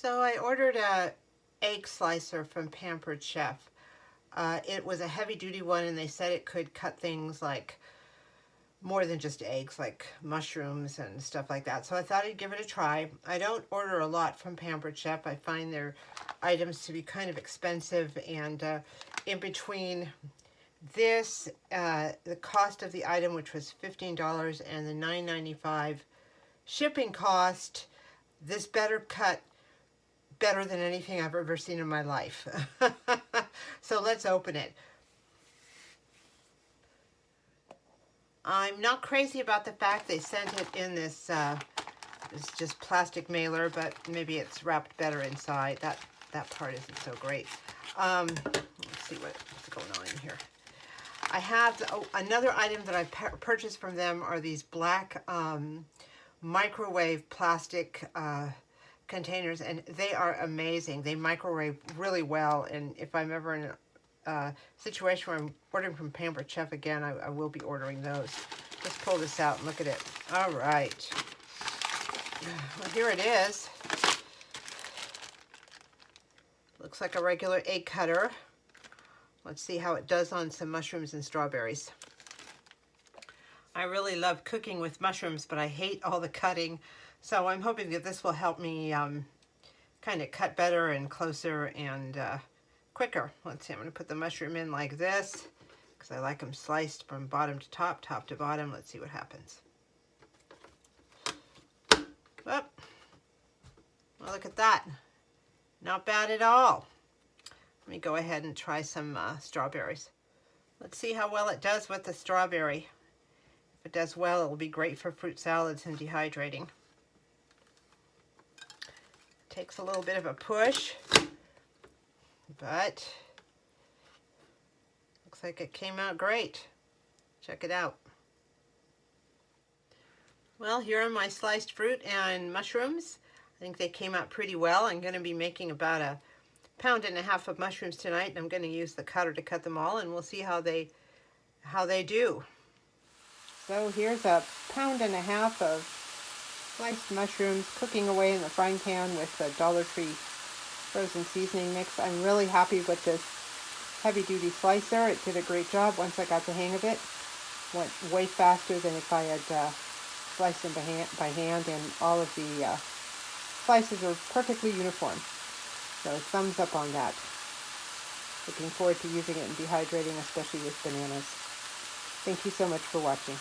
So I ordered a egg slicer from Pampered Chef. It was a heavy duty one, and they said it could cut things like more than just eggs, like mushrooms and stuff like that. So I thought I'd give it a try. I don't order a lot from Pampered Chef. I find their items to be kind of expensive, and in between this, the cost of the item, which was $15, and the $9.95 shipping cost, this better cut better than anything I've ever seen in my life. So let's open it. I'm not crazy about the fact they sent it in this it's just plastic mailer, but maybe it's wrapped better inside. That part isn't so great. Let's see what's going on in here. I have another item that I purchased from them are these black microwave plastic containers, and they are amazing. They microwave really well, and if I'm ever in a situation where I'm ordering from Pampered Chef again, I will be ordering those. Let's pull this out and look at it. All right. Well, here it is. Looks like a regular egg cutter. Let's see how it does on some mushrooms and strawberries. I really love cooking with mushrooms, but I hate all the cutting. So I'm hoping that this will help me kind of cut better and closer and quicker. Let's see, I'm going to put the mushroom in like this because I like them sliced from bottom to top, top to bottom. Let's see what happens. Oh, well, look at that. Not bad at all. Let me go ahead and try some strawberries. Let's see how well it does with the strawberry. If it does well, it will be great for fruit salads and dehydrating. Takes a little bit of a push, but looks like it came out great. Check it out. Well, here are my sliced fruit and mushrooms. I think they came out pretty well. I'm going to be making about 1.5 pounds of mushrooms tonight, and I'm going to use the cutter to cut them all, and we'll see how they do. So here's 1.5 pounds of sliced mushrooms cooking away in the frying pan with the Dollar Tree frozen seasoning mix. I'm really happy with this heavy-duty slicer. It did a great job once I got the hang of it. Went way faster than if I had sliced them by hand, and all of the slices are perfectly uniform. So thumbs up on that. Looking forward to using it and dehydrating, especially with bananas. Thank you so much for watching.